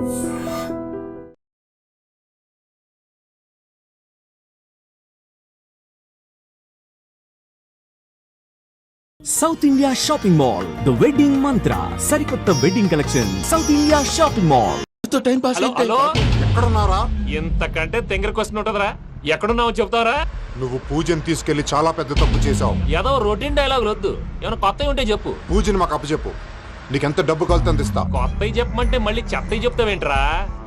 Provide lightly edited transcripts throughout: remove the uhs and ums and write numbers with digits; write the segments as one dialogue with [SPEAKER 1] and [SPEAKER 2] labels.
[SPEAKER 1] South India Shopping Mall the wedding Mantra సరికొత్త wedding collection South India Shopping Mall.
[SPEAKER 2] Time pass.
[SPEAKER 3] Hello
[SPEAKER 4] ఎక్కడున్నారా?
[SPEAKER 3] ఇంతకంటే తెంగర question ఉంటుందిరా. ఎక్కడున్నావు చెప్తావరా?
[SPEAKER 4] నువ్వు పూజని తీసుకెళ్లి చాలా పెద్ద తప్పు చేశావు.
[SPEAKER 3] ఏదో రొటీన్ డైలాగ్ వద్దు, ఏమైనా కొత్తవి ఉంటే చెప్పు.
[SPEAKER 4] పూజని మాకు అప్పచెప్పు, నీకెంత డబ్బు కలితే అందిస్తా.
[SPEAKER 3] కొత్తవి చెప్పమంటే మళ్ళీ చెత్తవి చెప్తావేంట్రా?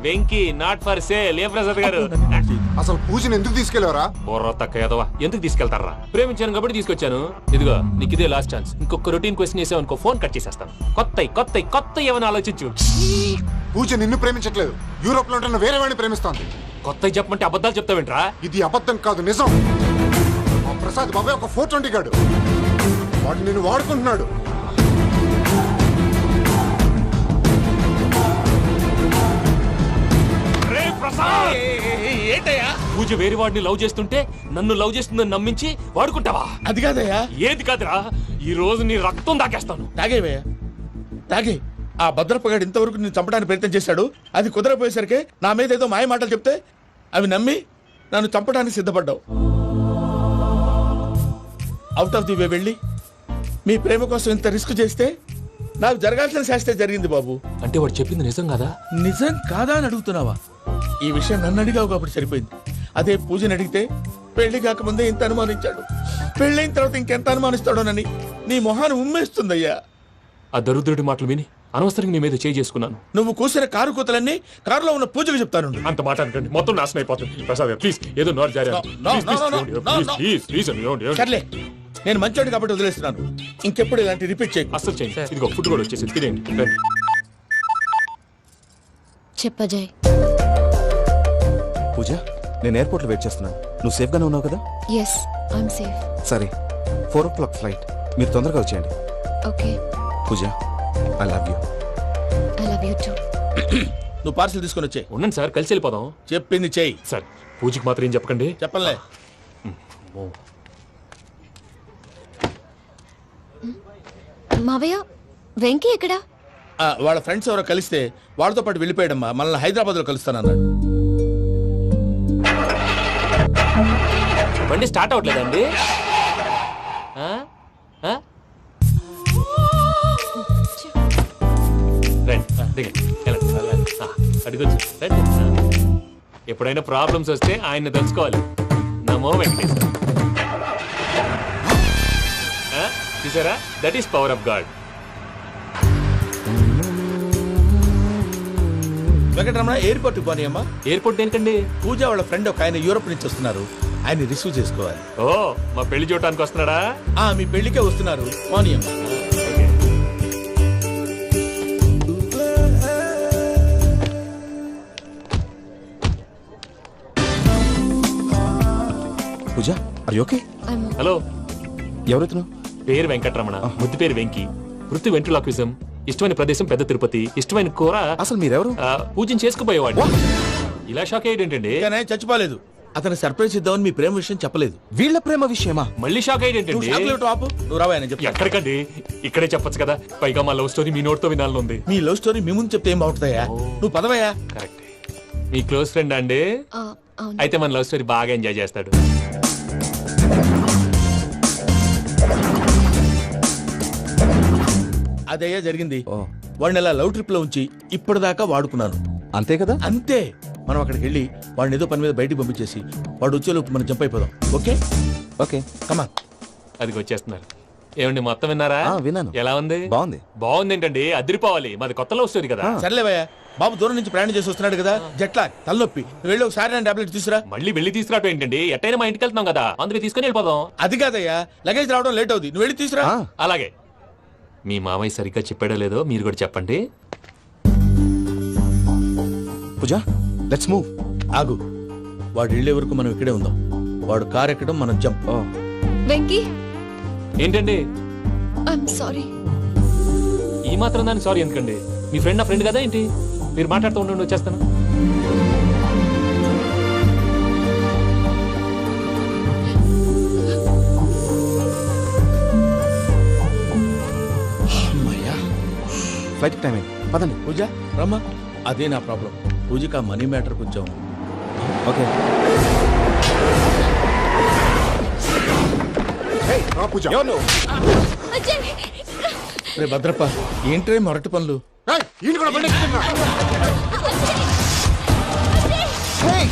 [SPEAKER 3] Venky not for sale. ఏ ప్రసాద్ గారు
[SPEAKER 4] అసలు పూజని ఎందుకు తీసుకెళ్లేవరా?
[SPEAKER 3] బుర్ర తక్క ఏదవా, ఎందుకు తీసుకెళ్తారా? ప్రేమించాను కాబట్టి తీసుకొచ్చాను. ఇదిగో నీకు ఇదే లాస్ట్ ఛాన్స్. ఇంకొక రొటీన్ క్వశ్చన్ చేసావు అనుకో, ఫోన్ కట్ చేసేస్తాను. కొత్త ఏమైనా ఆలోచించు.
[SPEAKER 4] పూజ నిన్ను ప్రేమించట్లేదు, యూరోప్ లో ఉంటున్న వేరే వాడిని ప్రేమిస్తోంది.
[SPEAKER 3] కొత్తవి చెప్పమంటే అబద్ధాలు చెప్తావేంట్రా?
[SPEAKER 4] ఇది అబద్ధం కాదు, నిజం. మా ప్రసాద్ బాబాయ్ ఒక 420 గాడు, వాడు నిన్ను వాడుకుంటున్నాడు.
[SPEAKER 3] ఏంటయ్యా? పూజ వేరే వాడిని లవ్ చేస్తుంటే నన్ను లవ్ చేస్తుందని నమ్మించి వాడుకుంటావా?
[SPEAKER 2] అది కాదయ్యా.
[SPEAKER 3] ఏది కాదురా, ఈ రోజు నీ రక్తం దాకేస్తాను.
[SPEAKER 2] తాగేవయ్యా, తాగే. ఆ భద్రపగాడు ఇంతవరకు నేను చంపడానికి ప్రయత్నం చేశాడు. అది కుదరపోయేసరికి నా మీద ఏదో మాయ మాటలు చెప్తే అవి నమ్మి నన్ను చంపడానికి సిద్ధపడ్డావు. అవుట్ ఆఫ్ ది వే వెళ్ళి మీ ప్రేమ కోసం ఇంత రిస్క్ చేస్తే నాకు జరగాల్సిన శాస్త్రే జరిగింది బాబు.
[SPEAKER 3] అంటే వాడు చెప్పింది నిజం కదా?
[SPEAKER 2] నిజం కాదా అని అడుగుతున్నావా? ఈ విషయం నన్ను అడిగావు కాబట్టి సరిపోయింది. అదే పూజని అడిగితే పెళ్లి కాకముందే ఇంత అనుమానించాడు, పెళ్ళైన తర్వాత ఇంకెంత అనుమానిస్తాడోనని నీ మొహాన్ని ఉమ్మేస్తుందయ్యా.
[SPEAKER 3] ఆ దరిద్రుడి మాటలు విని అనవసరంగా నీ మీద చేయి చేసుకున్నాను.
[SPEAKER 2] నువ్వు కూసిన కారు కూతలన్నీ కారులో ఉన్న పూజకు చెప్తాను.
[SPEAKER 3] అంత మాట అనకండి, మొత్తం నాశనం అయిపోతుంది. ప్రసాద్ ప్లీజ్, ఏదో నోట్ జారీ.
[SPEAKER 2] సర్లే, నేను మంచోడు కాబట్టి వదిలేస్తున్నాను. ఇంకెప్పుడు ఇలాంటి రిపీట్ చేయకు.
[SPEAKER 3] అస్సలు చేయండి. ఇదిగో ఫుడ్ కూడా వచ్చేసి తినేయండి.
[SPEAKER 5] చెప్పజాయ్.
[SPEAKER 6] పూజ, నేను ఎయిర్పోర్ట్ లో వెయిట్ చేస్తున్నాను. నువ్వు సేఫ్ గానే ఉన్నావు కదా?
[SPEAKER 5] Yes, I'm safe.
[SPEAKER 6] సరే, 4 o'clock ఫ్లైట్. మీరు తొందరగా వచ్చేయండి.
[SPEAKER 5] Okay.
[SPEAKER 6] Pooja, I love you.
[SPEAKER 5] I love you too.
[SPEAKER 2] నువ్వు పార్సల్ తీసుకొని వచ్చే.
[SPEAKER 3] ఉండండి సార్, కలిసి వెళ్ళిపోదాం.
[SPEAKER 2] చెప్పింది చెయ్యి.
[SPEAKER 3] సార్, పూజకి మాత్రం ఏం చెప్పకండి.
[SPEAKER 2] చెప్పలే.
[SPEAKER 5] మావయ్య, వెంకీ ఎక్కడా?
[SPEAKER 2] వాళ్ళ ఫ్రెండ్స్ ఎవరో కలిస్తే వాళ్ళతో పాటు వెళ్ళిపోయాడమ్మా. మనల్ని హైదరాబాద్ లో కలుస్తానన్నాడు.
[SPEAKER 3] బండి స్టార్ట్ అవ్వట్లేదండి. ఎప్పుడైనా ప్రాబ్లమ్స్ వస్తే ఆయన్ని తెలుసుకోవాలి. నమో వెంకటేశ్వర. చూసారా, that is power of God.
[SPEAKER 2] Venkataramana, airport పోనీ అమ్మా.
[SPEAKER 3] ఎయిర్పోర్ట్ ఏంటండి?
[SPEAKER 2] పూజ వాళ్ళ ఫ్రెండ్ ఒక ఆయన యూరోప్ నుంచి వస్తున్నారు, ఆయన రిసీవ్ చేసుకోవాలి.
[SPEAKER 3] ఓ, మా పెళ్లి చూడటానికి వస్తున్నాడా?
[SPEAKER 2] మీ పెళ్లికే వస్తున్నారు. పోనీ అమ్మా.
[SPEAKER 6] పూజ, ఆర్ యు ఓకే?
[SPEAKER 3] హలో,
[SPEAKER 6] ఎవరైతును?
[SPEAKER 3] పేరు వెంకటరమణ, ముద్దు పేరు వెంకీ, వృత్తి వెంట్రులాక్విజం, ఇష్టమైన ప్రదేశం పెద్ద తిరుపతి, ఇష్టమైన కూర.
[SPEAKER 6] అసలు మీరెవరు?
[SPEAKER 3] పూజను చేసుకుపోయేవాడు. ఇలా షాక్ అయ్యేటండి.
[SPEAKER 2] చచ్చిపోలేదు. అతను సర్ప్రైజ్ ఇద్దామని మీ ప్రేమ విషయం చెప్పలేదు.
[SPEAKER 6] వీళ్ళ ప్రేమ విషయమా?
[SPEAKER 3] మళ్ళీ షాక్ అయ్యేటండి.
[SPEAKER 2] నువ్వు రావాయని చెప్పి
[SPEAKER 3] ఎక్కడికండి, ఇక్కడే చెప్పొచ్చు కదా. పైగా మా లవ్ స్టోరీ మీ నోట్తో వినాలని ఉంది.
[SPEAKER 2] మీ లవ్ స్టోరీ మీ ముందు చెప్తే ఏం బాగుంటుందయ్యా? నువ్వు పదవయ్యా.
[SPEAKER 3] కరెక్ట్. మీ క్లోజ్ ఫ్రెండ్ అండి? అయితే మన లవ్ స్టోరీ బాగా ఎంజాయ్ చేస్తాడు.
[SPEAKER 2] అదయ్యా జరిగింది. వాడిని ఇలా లవ్ ట్రిప్ లో ఉంచి ఇప్పటిదాకా వాడుకున్నాను.
[SPEAKER 6] అంతే కదా?
[SPEAKER 2] అంతే. మనం అక్కడికి వెళ్ళి వాడిని ఏదో పని మీద బయటికి పంపించేసి వాడు వచ్చేలోపు మనం జంప్ అయిపోదాం. ఓకే
[SPEAKER 6] ఓకే,
[SPEAKER 2] కమాన్.
[SPEAKER 3] అది వచ్చేస్తున్నారు. ఏమండి, మొత్తం విన్నారా?
[SPEAKER 6] విన్నాను.
[SPEAKER 3] ఎలా ఉంది?
[SPEAKER 6] బాగుంది.
[SPEAKER 3] బాగుంది ఏంటండి, అదిరిపోవాలి. మాది కొత్త లవ్ స్టోరీ కదా.
[SPEAKER 2] సర్లేవయ్యా, బాబు దూరం నుంచి ప్రయాణం చేసి వస్తున్నాడు కదా, జట్లా తలనొప్పి. వెళ్ళి ఒకసారి టాబ్లెట్ తీసుకురా.
[SPEAKER 3] మళ్ళీ వెళ్ళి తీసుకురావటం ఏంటండి? ఎట్టైనా మా ఇంటికి వెళ్తున్నాం కదా, అందుకే తీసుకుని వెళ్ళిపోదాం.
[SPEAKER 2] అది కాదయ్యా, లగేజ్ రావడం లేట్ అవుతుంది. నువ్వు వెళ్ళి తీసుకురా.
[SPEAKER 3] అలాగే. మీ మామయ్య సరిగ్గా చెప్పాడో లేదో మీరు కూడా చెప్పండి.
[SPEAKER 6] పూజ, లెట్స్ మూవ్.
[SPEAKER 2] ఆగు, వాడు వెళ్ళే వరకు మనం ఇక్కడే ఉందాం. వాడు కార్ ఎక్కడం, మనం జంప్.
[SPEAKER 5] వెంకీ,
[SPEAKER 3] ఏంటండి?
[SPEAKER 5] I'm sorry.
[SPEAKER 3] ఈ మాత్రం దాన్ని సారీ ఎందుకండి? మీ ఫ్రెండ్ నా ఫ్రెండ్ కదా ఏంటి? మీరు మాట్లాడుతూ ఉండండి, వచ్చేస్తాను.
[SPEAKER 6] ఫ్లైట్ టైం అయింది, పదండి.
[SPEAKER 2] పూజ రమ్మా. అదే నా ప్రాబ్లం. పూజకి ఆ మనీ మ్యాటర్ కొంచెం.
[SPEAKER 6] ఓకే
[SPEAKER 4] రా పూజ.
[SPEAKER 2] రే భద్రప్ప, ఏంట్రే మొరటి పనులు?
[SPEAKER 4] ఏయ్, ఈయన కూడా బండి ఎక్కుతున్నా. ఏయ్,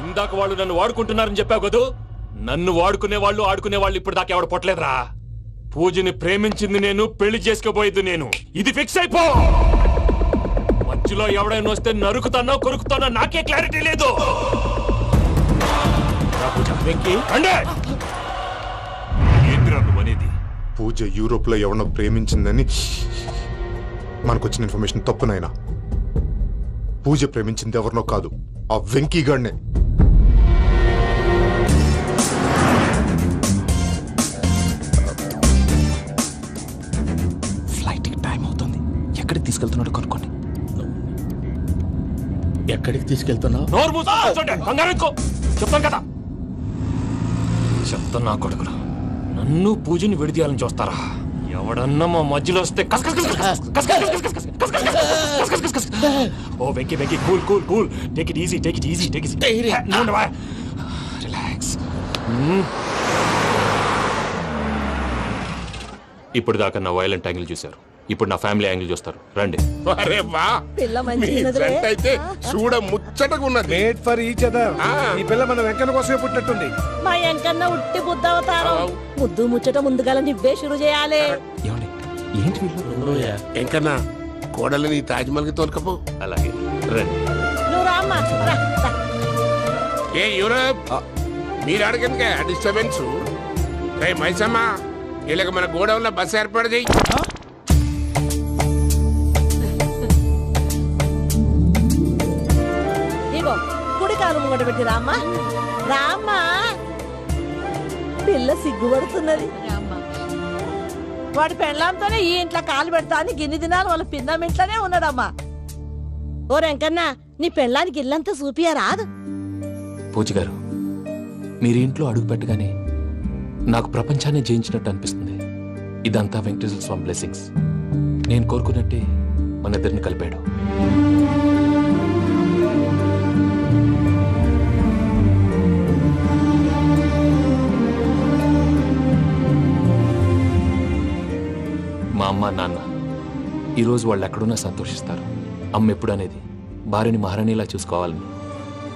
[SPEAKER 3] ఇందాక వాళ్ళు నన్ను వాడుకుంటున్నారని చెప్పావు కదూ. నన్ను వాడుకునే వాళ్ళు ఆడుకునే వాళ్ళు ఇప్పుడు దాకా ఎవడు పొట్టలేదురా. పూజని ప్రేమించింది నేను, పెళ్లి చేసుకోబోయేది నేను. ఇది ఫిక్స్ అయిపో. మధ్యలో ఎవడైనా వస్తే నరుకుతానో కొరుకుతానో నాకే క్లారిటీ లేదు.
[SPEAKER 2] వెంకీ,
[SPEAKER 3] ఏంద్రా నువ్వనేది?
[SPEAKER 4] పూజ యూరోప్ లో ఎవరినో ప్రేమించిందని మనకొచ్చిన ఇన్ఫర్మేషన్ తప్పునైనా. పూజ ప్రేమించింది ఎవరినో కాదు, ఆ వెంకీ గాడినే.
[SPEAKER 6] ఫ్లైట్ కి టైం అవుతుంది. ఎక్కడికి తీసుకెళ్తున్నాడు కనుక్కోండి.
[SPEAKER 2] ఎక్కడికి తీసుకెళ్తున్నావు?
[SPEAKER 3] నోరు మూసుకొని కూర్చోండి. కంగారు ఎక్కు. చెప్తాను కదా. చెప్తాను నా కొడుకులు. నన్ను పూజని విడిదీయాలని చూస్తారా? ఎవడన్నా మా మధ్యలో వస్తే ఓ Venky Venky, cool cool cool. Take it easy, take it easy, take it easy. Relax. ఇప్పుడు దాకా నా వైలెంట్ యాంగిల్ చూశారు. ఇప్పుడు నా ఫ్యామిలీ యాంగిల్ చూస్తారు. రండి.
[SPEAKER 7] అరే వా,
[SPEAKER 8] పిల్ల
[SPEAKER 7] మీ
[SPEAKER 8] మంచిగున్నదిలే.
[SPEAKER 7] జంట అయితే చూడ ముచ్చటగా ఉన్నది.
[SPEAKER 9] Made for each other. ఈ పిల్ల మన వెంకన్న కోసమే పుట్టినట్టుంది.
[SPEAKER 8] మా ఎంకన్నా ఉట్టి బుద్ధవతారం. ముద్దు ముచ్చట ముందుగాల నువ్వే షురు చేయాలి.
[SPEAKER 6] ఏమండి ఏంటి వీళ్ళు?
[SPEAKER 7] ఎంకన్నా కోడలిని తాజ్మహల్ కి తోలుకపో.
[SPEAKER 3] అలాగే రండి.
[SPEAKER 8] నువ్వు రామ్మా, రా, రా.
[SPEAKER 7] ఏ యూరప్, మీరు అడగనుక డిస్టర్బెన్స్. రే మైసమ్మ, ఇలాగ మన గోడౌన్లో బస్సు ఏర్పాటు చేయి.
[SPEAKER 8] ఇగో కుడి కాలు ముంగట పెట్టి రామ్మా, రామ్మా. పిల్ల సిగ్గుపడుతున్నది. వాడి పెళ్ళాంతోనే ఈ ఇంట్లో కాలు పెడతా అని గిన్ని దినాలు వాళ్ళ పిన్నం ఇంట్లోనే ఉన్నాడమ్మా. ఓ వెంకన్నా, నీ పెళ్ళానికి ఇల్లంతా చూపియా రాదు.
[SPEAKER 3] పూజ గారు, మీరు ఇంట్లో అడుగు పెట్టగానే నాకు ప్రపంచాన్ని జయించినట్టు అనిపిస్తుంది. ఇదంతా వెంకటేశ్వర స్వామి బ్లెస్సింగ్స్. నేను కోరుకున్నట్టే మన ఇద్దరిని కలిపాడు. మా అమ్మ నాన్న ఈరోజు వాళ్ళు ఎక్కడున్నా సంతోషిస్తారు. అమ్మ ఎప్పుడు అనేది భార్యని మహారాణిలా చూసుకోవాలని.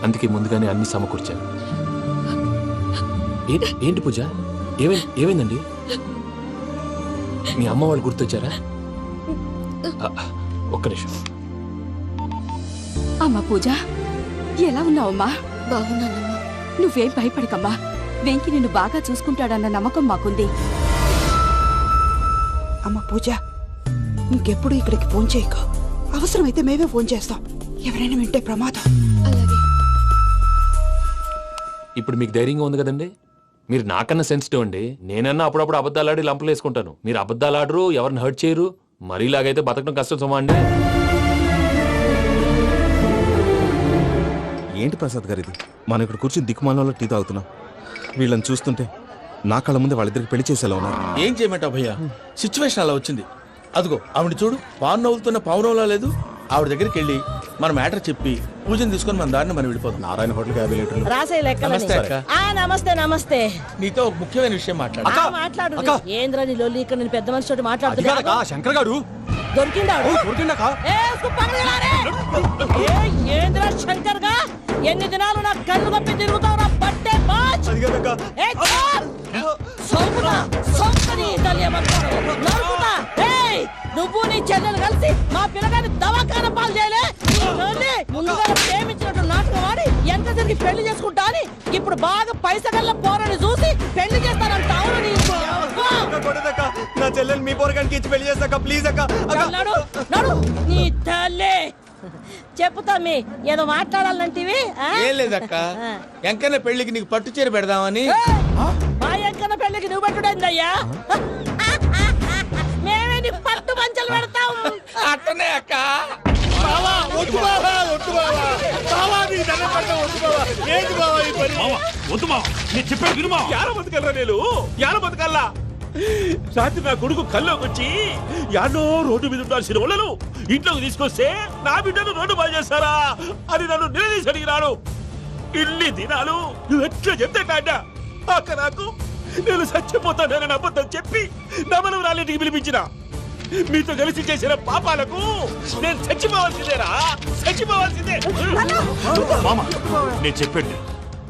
[SPEAKER 3] అందుకే ముందుగానే అన్ని సమకూర్చాను. ఏంటి పూజ, ఏమైందండి? మీ అమ్మ వాళ్ళు గుర్తొచ్చారా? ఒక్క నిమిషం.
[SPEAKER 10] అమ్మా పూజ, ఎలా ఉన్నావమ్మా?
[SPEAKER 5] బాగున్నానమ్మా.
[SPEAKER 10] నువ్వేం భయపడకమ్మా. వెంకి నిన్ను బాగా చూసుకుంటాడన్న నమ్మకం మాకుంది.
[SPEAKER 11] అమ్మ పూజ, ఇంకెప్పుడు ఇక్కడికి ఫోన్ చేయకు. అవసరమైతే మేమే ఫోన్ చేస్తాం.
[SPEAKER 10] ఎవరైనా వింటే ప్రమాదం.
[SPEAKER 5] అలాగే.
[SPEAKER 3] ఇప్పుడు మీకు ధైర్యంగా ఉంది కదండి. మీరు నాకన్నా సెన్సిటివ్ అండి. నేనన్నా అప్పుడప్పుడు అబద్ధాలు ఆడి లంపలు వేసుకుంటాను. మీరు అబద్ధాలు ఆడరు, ఎవరిని హర్ట్ చేయరు. మరీ ఇలాగైతే బతకడం కష్టం సుమా అండి.
[SPEAKER 6] ఏంటి ప్రసాద్ గారు ఇది? మనం ఇక్కడ కూర్చుని దిక్కుమాలలో టీ తాగుతున్నాం. వీళ్ళని చూస్తుంటే నా కళ్ళ ముందే వాళ్ళిద్దరికి పెళ్లి చేసేలా ఉన్నారు.
[SPEAKER 2] ఏం చేయమంటావు భయ్యా, సిచ్యువేషన్ అలా వచ్చింది. అదిగో ఆవిడ చూడు, పాన్ నవ్వులుతున్న పౌనంలా లేదు. ఆవిడ దగ్గరికి వెళ్ళి మన మ్యాటర్ చెప్పి పూజను తీసుకొని మన దారిని మనం వెళ్ళిపోతాం.
[SPEAKER 6] నారాయణ హోటల్కి 50 లీటర్లు.
[SPEAKER 8] రాసే లెక్కలని.
[SPEAKER 2] నమస్తే అక్క.
[SPEAKER 8] నమస్తే నమస్తే.
[SPEAKER 2] నీతో ఒక ముఖ్యమైన విషయం మాట్లాడు.
[SPEAKER 8] మాట్లాడు. ఏంద్రా నీ లొల్లి? ఇక్కడ నేను పెద్ద మనిషి తోటి మాట్లాడుతున్నా.
[SPEAKER 6] శంకర్ గారు
[SPEAKER 8] దొరికిందాడు. ఏంద్రా శంకర్ గా ఎన్ని దినాలు నా కళ్ళు కప్పి తిరుగుతావు నా పట్టే బాచ్. నువ్వు నీ చెల్లెలు కలిసి మా పిల్లగాని దవాఖాన పాలు చేయలే. ముందుగా ప్రేమించినట్టు నాటకం ఆడి ఎంత తిరిగి పెళ్లి చేసుకుంటా అని ఇప్పుడు బాగా పైసగల్ల పోరని చూసి పెళ్లి చేస్తానంట. అవును నీ
[SPEAKER 6] నా చెల్లెలు మీ పోరగానికి ఇచ్చి పెళ్లి చేస్తాక ప్లీజ్ అక్క.
[SPEAKER 8] నడు నడు నీ తల్లి. చెప్పుతా మీ ఏదో మాట్లాడాలంటివి.
[SPEAKER 2] ఏం లేదక్క, ఎంకన్న పెళ్లికి నీకు పట్టు చీర పెడదామని.
[SPEAKER 8] మా ఎంకన్న పెళ్లికి నువ్వు పెట్టుడేందయ్యా? మేమే నీ పట్టు పంచలు పెడతాం.
[SPEAKER 2] అట్టనే అక్క.
[SPEAKER 9] రాత్రి నా కొడుకు కల్లోకి వచ్చి యాడో రోడ్డు మీద ఉండాల్సిన వాళ్ళను ఇంట్లోకి తీసుకొస్తే నా బిడ్డను రోడ్డు బాగా చేస్తారా అని నన్ను నిలదీసి అడిగినాడు. ఇన్ని దినాలు నువ్వు ఎట్లా చెప్తే కాడా అక్క నాకు నేను చచ్చిపోతానని అబద్ధం చెప్పి నమ్మను రాలేటికి పిలిపించిన. మీతో కలిసి చేసిన పాపాలకు నేను చచ్చిపోవాల్సిందేరా, చచ్చిపోవాల్సిందే.
[SPEAKER 11] మామ నేను చెప్పండి,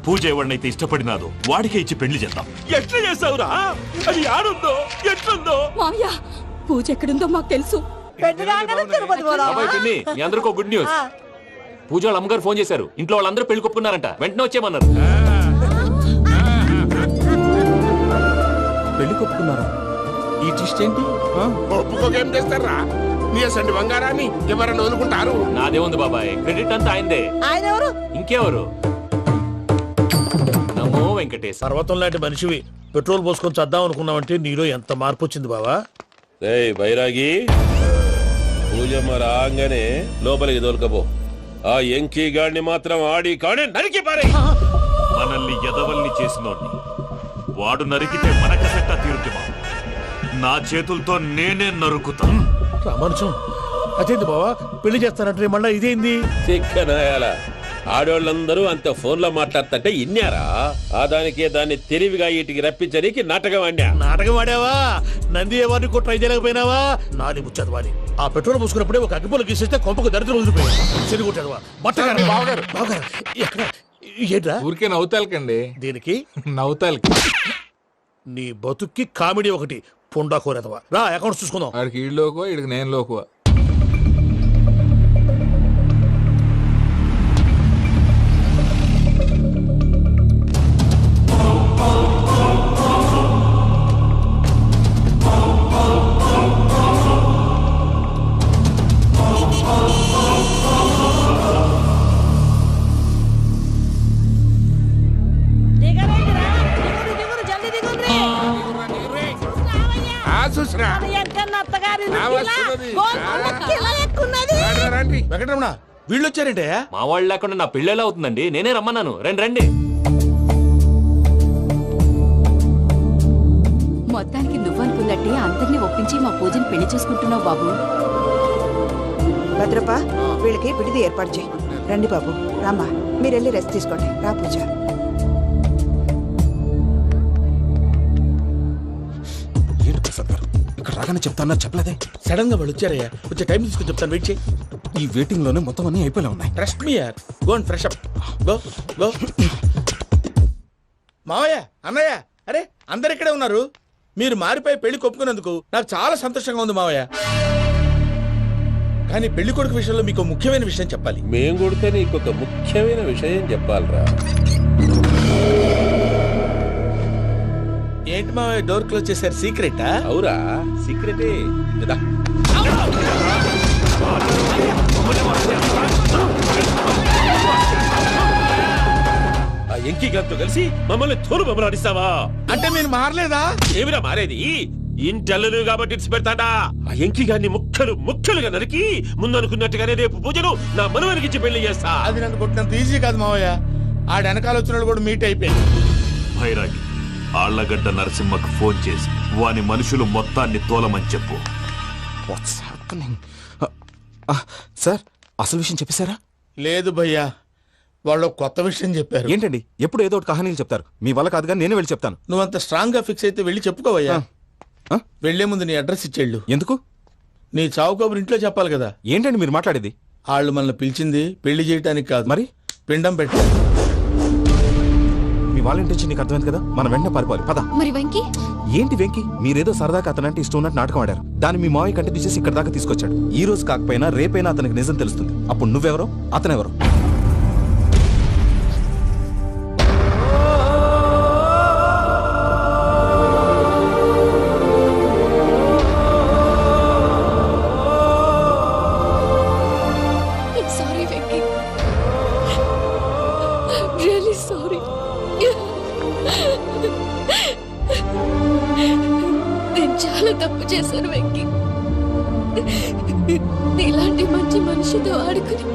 [SPEAKER 11] పూజ ఎవరినైతే ఇష్టపడినాదో వాడికే ఇచ్చి పెళ్లి చేద్దాం.
[SPEAKER 9] ఎట్లా చేస్తావురా? అది ఆడుందో ఎట్లుందో.
[SPEAKER 10] మావయ్య పూజ ఎక్కడుందో మాకు తెలుసు.
[SPEAKER 8] తిరుపతి పోదామా?
[SPEAKER 3] అబ్బాయి పిన్ని, మీ అందరికీ గుడ్ న్యూస్. పూజ వాళ్ళ అమ్మగారు ఫోన్ చేశారు. ఇంట్లో వాళ్ళందరూ పెళ్లి కొప్పుకున్నారంట. వెంటనే వచ్చేయమన్నారు.
[SPEAKER 6] పెళ్లి కొప్పుకున్నారా?
[SPEAKER 2] ఈ ట్విస్ట్ ఏంటి?
[SPEAKER 7] ఒప్పుకోకేం చేస్తారా? నీ అసంటి బంగారాన్ని ఎవరన్నా వదులుకుంటారు?
[SPEAKER 3] నాదే ఉంది బాబాయ్, క్రెడిట్ అంతా ఆయనదే.
[SPEAKER 8] ఆయన ఎవరు?
[SPEAKER 3] ఇంకెవరు? నమో వెంకటేశ్.
[SPEAKER 9] పర్వతం లాంటి మనిషివి పెట్రోల్ పోసుకొని చద్దాం అనుకున్నావంటే నీలో ఎంత మార్పు వచ్చింది బావా.
[SPEAKER 12] బైరాగి పూజమ్మ రాగానే లోపలికి దొరకపో. ఆ ఎంకీ గాడిని మాత్రం ఆడి కాడే నరికి పారే.
[SPEAKER 11] మనల్ని ఎదవల్ని చేసినోడ్ని వాడు నరికితే మనకసెట్టా తీరుతుమా? నా చేతులతో నేనే నరుకుతా.
[SPEAKER 9] రామానుజం అదేంది బావా పెళ్లి చేస్తానంటే మళ్ళా ఇదేంది?
[SPEAKER 12] చిక్కనాయాల ఆడోళ్ళందరూ అంత ఫోన్ లో మాట్లాడుతుంటే ఇన్నారా? ఆ దానికే దాన్ని తెలివిగా ఇటుకి రప్పించడానికి నాటకం ఆడా.
[SPEAKER 9] నాటకం ఆడావా? నంది ఎవరిని కూడా ట్రై చేయలేకపోయినావా? నాది ముచ్చదు వాడి. ఆ పెట్రోల్ పోసుకున్నప్పుడే ఒక అగ్గిపొలు గీసేస్తే కొంపకు దరిద్రం వదిలిపోయాడు. చెరుగుంటాడు బట్టగారు. బావగారు బావగారు ఎక్కడ ఏంట్రా?
[SPEAKER 2] ఊరికే నవ్వుతాలకండి.
[SPEAKER 9] దీనికి
[SPEAKER 2] నవ్వుతాలకి
[SPEAKER 9] నీ బతుక్కి కామెడీ ఒకటి పుండా కోరేదవా. రా అకౌంట్స్ చూసుకుందాం.
[SPEAKER 2] వాడికి ఈడులోకో ఇడికి నేను లోకువా. వెంకటరమణ వీళ్ళు వచ్చారంటే
[SPEAKER 3] మా వాళ్ళు లేకుండా నా పెళ్ళేలా అవుతుందండి? నేనే రమ్మన్నాను. రండి రండి.
[SPEAKER 10] మొత్తానికి నువ్వనుకున్నట్టే అందరినీ ఒప్పించి మా పూజని పెళ్లి చేసుకుంటున్నావు బాబు.
[SPEAKER 13] భద్రప్ప వీళ్ళకి విడిది ఏర్పాటు చేయి. రండి బాబు. రామ్మా మీరు వెళ్ళి రెస్ట్ తీసుకోండి. రా పూజ.
[SPEAKER 6] ఏంటి ప్రసాద్ గారు ఇక్కడ రాగానే చెప్తానా? చెప్పలేదే.
[SPEAKER 2] సడన్ గా వాళ్ళు వచ్చారయ్యా. కొంచెం టైం తీసుకొని చెప్తాను, వెయిట్ చేయి.
[SPEAKER 6] ఈ వెయిటింగ్ లోనే మొత్తం అన్ని అయిపోయినా ఉన్నాయి.
[SPEAKER 2] ట్రస్ట్ మీ యార్. Go and fresh up. Go go. మావయ్య, అన్నయ్య, అరే అందరు ఇక్కడే ఉన్నారు. మీరు మారిపోయి పెళ్లి కొప్పుకున్నందుకు నాకు చాలా సంతోషంగా ఉంది మావయ్య. కానీ పెళ్లి కొడుకు విషయంలో మీకు ముఖ్యమైన విషయం చెప్పాలి.
[SPEAKER 12] మేం కొడితే నీకు ఒక ముఖ్యమైన విషయం చెప్పాలరా.
[SPEAKER 2] ఏంటి మావయ్య డోర్ క్లోజ్ చేశారు? సీక్రెటా?
[SPEAKER 12] అవురా, సీక్రెటే.
[SPEAKER 9] ఎంకి గారితో కలిసి మమ్మల్ని తోలు బొమ్మలాడిస్తావా?
[SPEAKER 2] అంటే మీరు మారలేదా?
[SPEAKER 9] ఏమిరా మారేది? ఇంటల్లు కాబట్టి ఇడిచి పెడతాడా? ఆ ఎంకి గారిని ముక్కలుగా నరికి ముందనుకున్నట్టుగానే రేపు పూజను నా మనవనికిచ్చి పెళ్లి చేస్తా.
[SPEAKER 2] అది నన్ను కొట్టినంత ఈజీ కాదు మావయ్య. ఆడ వెనకాల వచ్చిన వాళ్ళు కూడా మీట్ అయిపోయింది.
[SPEAKER 11] భైరాగి ఆళ్లగడ్డ నరసింహకు ఫోన్ చేసి వాని మనుషులు మొత్తాన్ని తోలమని చెప్పు.
[SPEAKER 6] సార్ అసలు విషయం చెప్పేశారా?
[SPEAKER 2] లేదు భయ్యా, వాళ్ళు కొత్త విషయం చెప్పారు.
[SPEAKER 6] ఏంటండి ఎప్పుడు ఏదో ఒకటి కహానీలు చెప్తారు. మీ వల్ల కాదుగా నేనే వెళ్ళి చెప్తాను.
[SPEAKER 2] నువ్వంత స్ట్రాంగ్ గా ఫిక్స్ అయితే వెళ్ళి చెప్పుకోవయ్యా. వెళ్లే ముందు నీ అడ్రస్ ఇచ్చేళ్ళు.
[SPEAKER 6] ఎందుకు?
[SPEAKER 2] నీ చావు కబురు ఇంట్లో చెప్పాలి కదా.
[SPEAKER 6] ఏంటండి మీరు మాట్లాడేది?
[SPEAKER 2] వాళ్ళు మనల్ని పిలిచింది పెళ్లి చేయడానికి కాదు,
[SPEAKER 6] మరి
[SPEAKER 2] పిండం పెట్టారు.
[SPEAKER 6] మీ వాళ్ళ ఇంటి నీకు అర్థమైంది కదా, మనం వెంటనే పారిపోవాలి. పద.
[SPEAKER 5] మరి వెంకీ?
[SPEAKER 6] ఏంటి వెంకీ, మీరేదో సరదాగా అతనంటే ఇష్టం ఉన్నట్టు నాటకం ఆడారు. దాన్ని మీ మావయ్య కంటే తీసేసి ఇక్కడ దాకా తీసుకొచ్చాడు. ఈ రోజు కాకపోయినా రేపైనా అతనికి నిజం తెలుస్తుంది. అప్పుడు నువ్వెవరో అతనెవరో.
[SPEAKER 5] Sorry Venky, really sorry. నేను చాలా తప్పు చేశాను వెంకీ. నీలాంటి మంచి మనిషితో ఆడుకుని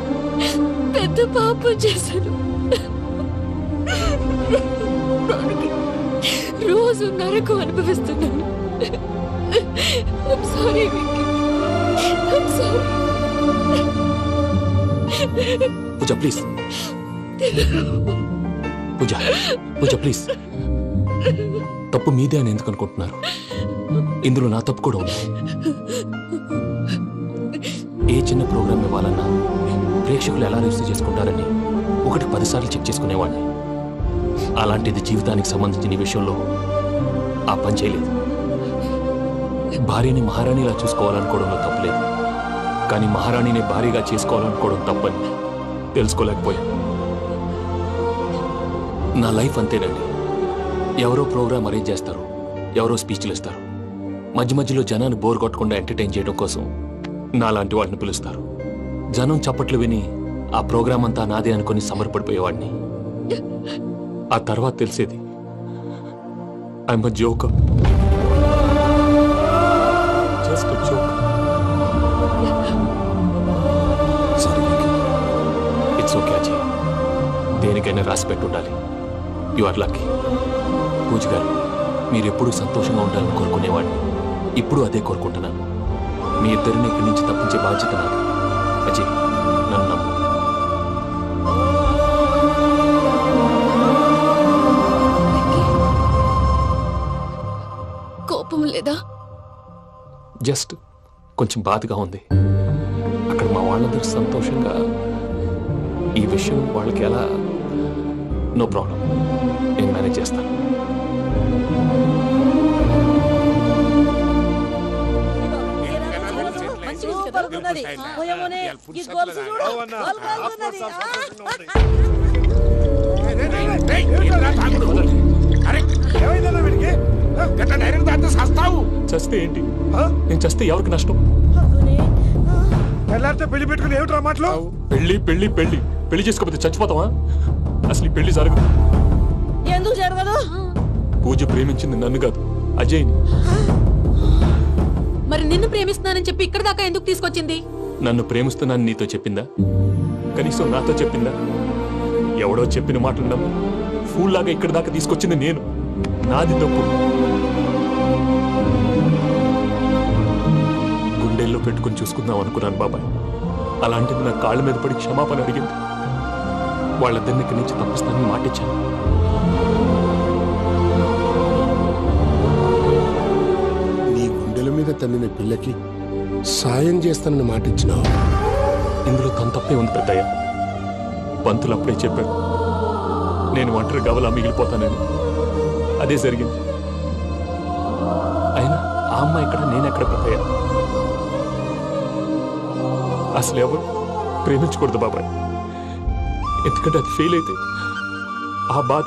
[SPEAKER 5] పెద్ద పాపం చేశాను. రోజు నరకం అనుభవిస్తున్నాను. I'm sorry, Venky. I'm sorry.
[SPEAKER 3] Pooja please. Pooja please. తప్పు మీదే అని ఎందుకు అనుకుంటున్నారు? ఇందులో నా తప్పు కూడా ఉంది. ఏ చిన్న ప్రోగ్రామ్ ఇవ్వాలన్నా ప్రేక్షకులు ఎలా రిసీవ్ చేసుకుంటారని 1-10 సార్లు చెక్ చేసుకునేవాడిని. అలాంటిది జీవితానికి సంబంధించిన ఈ విషయంలో ఆ పని చేయలేదు. భార్యని మహారాణిలా చూసుకోవాలనుకోవడంలో తప్పులేదు, కానీ మహారాణిని భార్యగా చేసుకోవాలనుకోవడం తప్పని తెలుసుకోలేకపోయాను. నా లైఫ్ అంతేనండి. ఎవరో ప్రోగ్రామ్ అరేంజ్ చేస్తారు, ఎవరో స్పీచ్లు ఇస్తారు. మధ్య మధ్యలో జనాన్ని బోర్ కొట్టకుండా ఎంటర్టైన్ చేయడం కోసం నాలాంటి వాడిని పిలుస్తారు. జనం చప్పట్లు విని ఆ ప్రోగ్రామ్ అంతా నాదే అనుకుని సమర్పడిపోయేవాడిని. ఆ తర్వాత తెలిసేది I'm a joker. Just a joker. It's okay Ajay, దేనికైనా రాసి పెట్టి ఉండాలి. You are lucky. పూజ గారు, మీరు ఎప్పుడూ సంతోషంగా ఉండాలని కోరుకునేవాడిని. ఇప్పుడు అదే కోరుకుంటున్నాను. మీ ఇద్దరిని ఇక్కడి నుంచి తప్పించే బాధ్యత నాది. అజయ్, నన్ను నమ్ము.
[SPEAKER 5] కోపం లేదా?
[SPEAKER 3] జస్ట్ కొంచెం బాధగా ఉంది. అక్కడ మా వాళ్ళందరూ సంతోషంగా ఈ విషయం వాళ్ళకి ఎలా. నో ప్రాబ్లం, నేను మేనేజ్ చేస్తాను. చస్తే ఏంటి? నేను చస్తే ఎవరికి నష్టం?
[SPEAKER 2] పెళ్లి పెట్టుకుని ఏమిట్రా మాటలు?
[SPEAKER 3] పెళ్లి పెళ్లి పెళ్లి పెళ్లి చేసుకోకపోతే చచ్చిపోతావా? అసలు ఈ పెళ్లి జరగదు.
[SPEAKER 8] ఎందుకు జరగదు?
[SPEAKER 3] పూజ ప్రేమించింది నన్ను కాదు, అజయ్ని.
[SPEAKER 10] మరి నిన్ను ప్రేమిస్తున్నానని చెప్పి ఇక్కడ దాకా ఎందుకు తీసుకొచ్చింది?
[SPEAKER 3] నన్ను ప్రేమిస్తున్నాను నీతో చెప్పిందా? కనీసం నాతో చెప్పిందా? ఎవడో చెప్పిన మాటలు నమ్ము ఫూల్ లాగా ఇక్కడ దాకా తీసుకొచ్చింది నేను. నాది తప్పు. గుండెల్లో పెట్టుకుని చూసుకుందాం అనుకున్నాను బాబాయ్. అలాంటిది నా కాళ్ళ మీద పడి క్షమాపణ అడిగింది. వాళ్ళిద్దరిని ఇక్కడి నుంచి తప్పిస్తానని మాటిచ్చాను.
[SPEAKER 14] నీ గుండెల మీద తన్నిన పిల్లకి సాయం చేస్తానని మాటిచ్చినావు.
[SPEAKER 3] ఇందులో తన తప్పే ఉంది పెద్దయ్య. పంతులు అప్పుడే చెప్పాడు నేను ఒంటరి గవలా మిగిలిపోతానని. అదే జరిగింది. అయినా ఆ అమ్మాయి ఎక్కడ, నేనెక్కడ పెద్దయ్య? అసలు ఎవరు ప్రేమించకూడదు బాబాయ్. ఎందుకంటే అది ఫెయిల్ అయితే ఆ బాధ,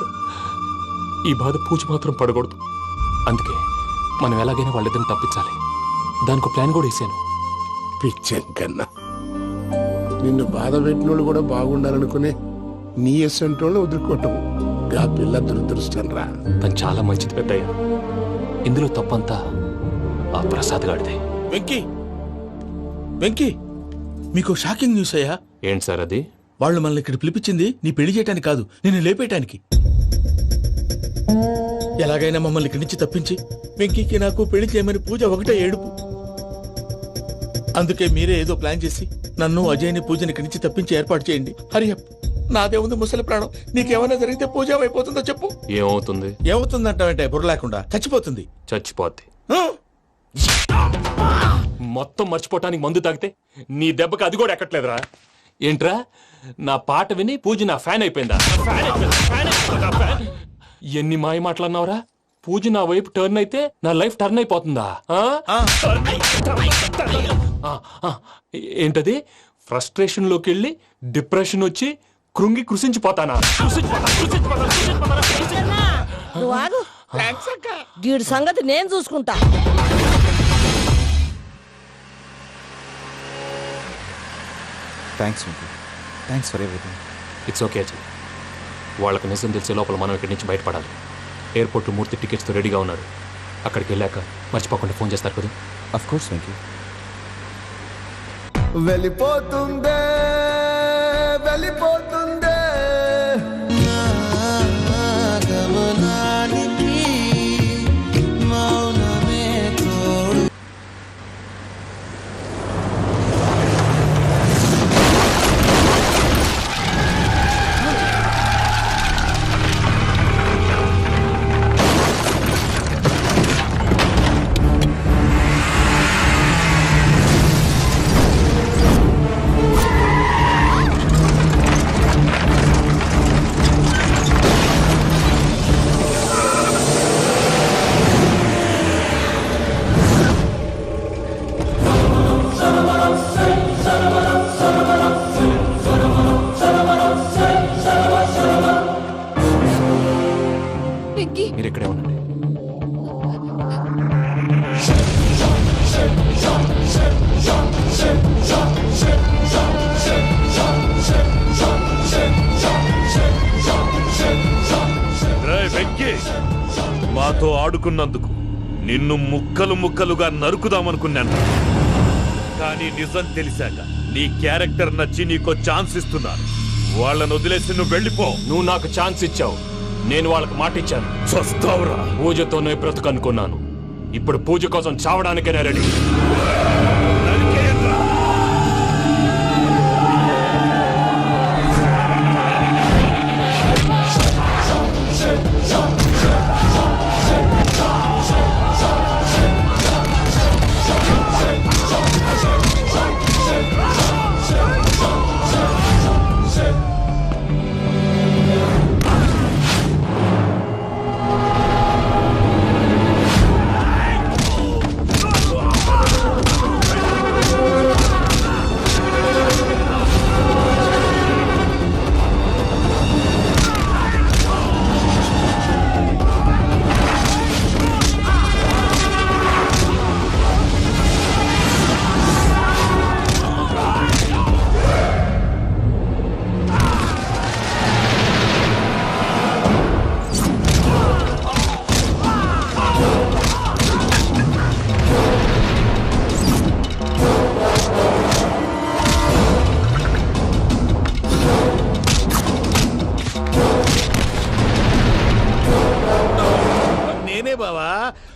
[SPEAKER 3] ఈ బాధ పూజ మాత్రం పడకూడదు. అందుకే మనం ఎలాగైనా వాళ్ళిద్దరిని తప్పించాలి. దానికి ప్లాన్ కూడా వేసాను.
[SPEAKER 14] పిచ్చం కన్నా నిన్ను బాధ పెట్టినోళ్ళు కూడా బాగుండాలనుకునే నీ ఎస్సంటోళ్ళు వదులుకోవటం గా పిల్ల దురదృష్టం రా.
[SPEAKER 3] తను చాలా మంచిది పెద్దయ్య. ఇందులో తప్పంతా ఆ ప్రసాద్ గాడిదే.
[SPEAKER 2] వెంకీ వెంకీ, మీకు షాకింగ్ న్యూస్ అయ్యా.
[SPEAKER 3] ఏంటి సార్ అది?
[SPEAKER 2] వాళ్ళు మనల్ని ఇక్కడ పిలిపించింది నీ పెళ్లి చేయటానికి కాదు, నిన్ను లేపేయటానికి. ఎలాగైనా మమ్మల్ని ఇక్కడి నుంచి తప్పించి వెంకీకి నాకు పెళ్లి చేయమని పూజ ఒకటే ఏడుపు. అందుకే మీరే ఏదో ప్లాన్ చేసి నన్ను అజయ్ని పూజని ఇక్కడి నుంచి తప్పించి ఏర్పాటు చేయండి. హరియప్, నాదే ఉంది ముసలి ప్రాణం. నీకేమైనా జరిగితే పూజ అయిపోతుందో చెప్పు.
[SPEAKER 3] ఏమవుతుంది?
[SPEAKER 2] ఏమవుతుందంటావంటే బుర్ర లేకుండా చచ్చిపోతుంది.
[SPEAKER 3] చచ్చిపోద్ది. మొత్తం మర్చిపోవటానికి మందు తాగితే నీ దెబ్బకి అది కూడా ఎక్కట్లేదురా. ఏంట్రా, నా పాట విని పూజ నా ఫ్యాన్ అయిపోయిందా? ఎన్ని మాయ మాటలన్నావురా? పూజ నా వైపు టర్న్ అయితే నా లైఫ్ టర్న్ అయిపోతుందా? ఏంటది? ఫ్రస్ట్రేషన్ లోకి వెళ్ళి డిప్రెషన్ వచ్చి కృంగి కృషించిపోతానా?
[SPEAKER 8] నువ్వు ఆగు. వీడి సంగతి నేను చూసుకుంటా.
[SPEAKER 6] Thanks for everything.
[SPEAKER 3] It's okay Ajay. వాళ్ళకి నిజం తెలిసే లోపల మనం ఇక్కడి నుంచి బయటపడాలి. ఎయిర్పోర్ట్ మూర్తి టికెట్స్తో రెడీగా ఉన్నాడు. అక్కడికి వెళ్ళాక మర్చిపోకుండా ఫోన్ చేస్తారు కదా.
[SPEAKER 6] Of course Venky.
[SPEAKER 15] వెళ్ళిపోతుందే వెళ్ళిపోతుందే గమనానికి మౌనమే తోడు.
[SPEAKER 3] మీరు ఇక్కడే ఉండండి.
[SPEAKER 11] వెంకీ, మాతో ఆడుకున్నందుకు నిన్ను ముక్కలు ముక్కలుగా నరుకుదామనుకున్నాను. కానీ నిజం తెలిసాక నీ క్యారెక్టర్ నచ్చి నీకో ఛాన్స్ ఇస్తున్నాను. వాళ్ళను వదిలేసి నువ్వు వెళ్ళిపో.
[SPEAKER 3] నువ్వు నాకు ఛాన్స్ ఇచ్చావు, నేను వాళ్ళకి మాట ఇచ్చాను.
[SPEAKER 11] చస్తావురా.
[SPEAKER 3] పూజతోనే బ్రతుకనుకున్నాను. ఇప్పుడు పూజ కోసం చావడానికైనా రెడీ.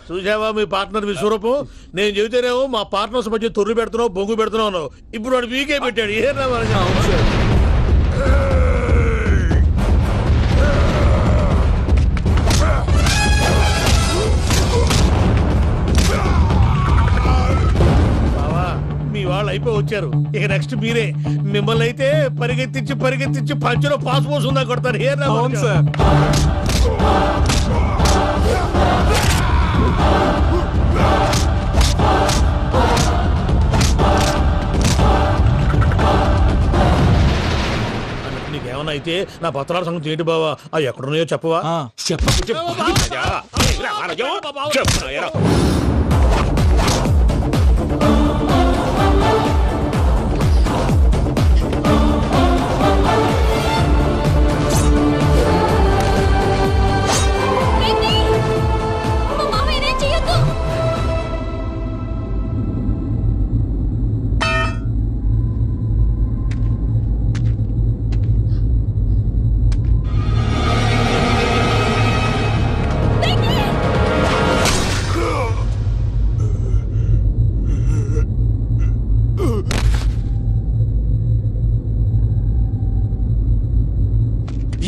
[SPEAKER 9] చూసావా మీ పార్ట్నర్ విశ్వరూపం? నేను చెబితేనేమో మా పార్ట్నర్స్ మధ్య తొర్రు పెడుతున్నావు, బొంగు పెడుతున్నావు అన్నావు. ఇప్పుడు వాడు వీకే పెట్టాడు. ఏ మీ వాళ్ళు అయిపోయి వచ్చారు. ఇక నెక్స్ట్ మీరే. మిమ్మల్ని అయితే పరిగెత్తించి పరిగెత్తించి పంచులో పాస్ పోసుందా కొడతారు. ఏ సార్ నీకేమన్నా అయితే నా పత్రాల సంగతి ఏంటి బావా? అవి ఎక్కడున్నాయో చెప్పవా?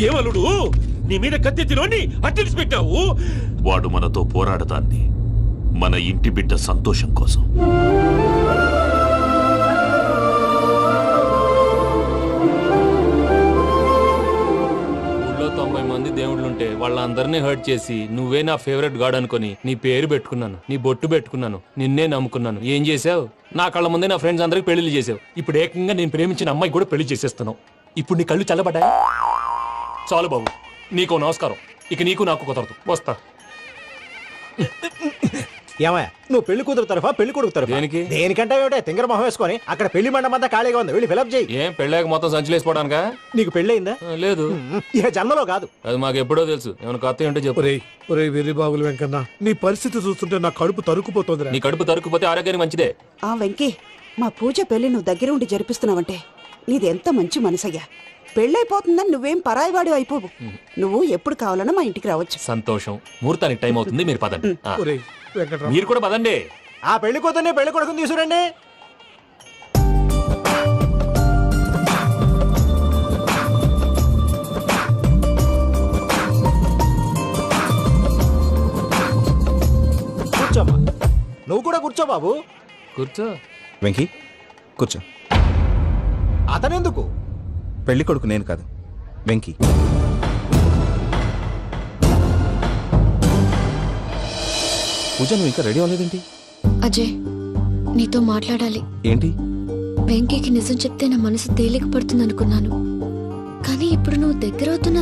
[SPEAKER 9] ఏమలుడు నీ మీద కత్తెత్తిలోని అట్టెలిసి పెట్టావు.
[SPEAKER 11] వాడు మనతో పోరాడతాన్ని మన ఇంటి బిడ్డ సంతోషం కోసం.
[SPEAKER 3] ఊళ్ళో 90 మంది దేవుళ్ళుంటే వాళ్ళందరినీ హర్ట్ చేసి నువ్వే నా ఫేవరెట్ గాడ్ అనుకుని నీ పేరు పెట్టుకున్నాను, నీ బొట్టు పెట్టుకున్నాను, నిన్నే నమ్ముకున్నాను. ఏం చేసావు? నా కళ్ళ ముందే నా ఫ్రెండ్స్ అందరికి పెళ్లి చేసావు. ఇప్పుడు ఏకంగా నేను ప్రేమించిన అమ్మాయి కూడా పెళ్లి చేసేస్తున్నావు. ఇప్పుడు నీ కళ్ళు చల్లబడ్డాయి. చాలు బాబు, నీకో నమస్కారం. ఇక నీకు నాకు కుదరదు. వస్తా.
[SPEAKER 16] ఏమయ్య, నువ్వు పెళ్లి కూతురు తరఫా పెళ్లి కొడుకు తరఫా?
[SPEAKER 3] దేనికి?
[SPEAKER 16] దేనికంటే ఏమిటే తింగర మొహం వేసుకొని అక్కడ పెళ్లి మండపం అంతా ఖాళీగా ఉంది, వెళ్ళి ఫిలప్ చేయి.
[SPEAKER 3] ఏం పెళ్ళాక మొత్తం సంచులేసిపోవడానికా?
[SPEAKER 16] నీకు పెళ్ళయిందా?
[SPEAKER 3] లేదు.
[SPEAKER 16] ఇక జన్మలో కాదు.
[SPEAKER 3] అది మాకు ఎప్పుడో తెలుసు. ఏమైనా కొత్త ఏంటో చెప్పు.
[SPEAKER 14] ఒరే వెర్రిబాగులు వెంకన్న, నీ పరిస్థితి చూస్తుంటే నా కడుపు తరుక్కుపోతుంది.
[SPEAKER 3] నీ కడుపు తరుక్కుపోతే ఆరోగ్యానికి మంచిదే.
[SPEAKER 13] ఆ వెంకీ, మా పూజ పెళ్లి నువ్వు దగ్గర ఉండి జరిపిస్తున్నావంటే నీది ఎంత మంచి మనసయ్యా. పెళ్ళైపోతుందని నువ్వేం పరాయివాడు అయిపోవు. నువ్వు ఎప్పుడు కావాలన్నా మా ఇంటికి రావచ్చు.
[SPEAKER 3] సంతోషం. ముహూర్తానికి టైం అవుతుంది, మీరు పదండి. ఆ.
[SPEAKER 14] ఒరేయ్ వెంకట్రావు,
[SPEAKER 3] మీరు కూడా పదండి.
[SPEAKER 16] ఆ పెళ్లి కూతుర్ని పెళ్లి కొడుకుని తీసుకురండి. కూర్చోమ్మా. నువ్వు కూడా కూర్చో బాబు.
[SPEAKER 3] కూర్చో.
[SPEAKER 6] వెంకీ కూర్చో.
[SPEAKER 16] అతనెందుకు?
[SPEAKER 6] పెళ్లి కొడుకు నేను కాదు, వెంకీ. పూజ, నువ్వు ఇంకా రెడీ అవ్వలేదేంటి?
[SPEAKER 5] అజయ్, నీతో మాట్లాడాలి.
[SPEAKER 6] ఏంటి?
[SPEAKER 5] వెంకీకి నిజం చెప్తే నా మనసు తేలిక పడుతుంది అనుకున్నాను, కానీ ఇప్పుడు నువ్వు దగ్గరవుతున్న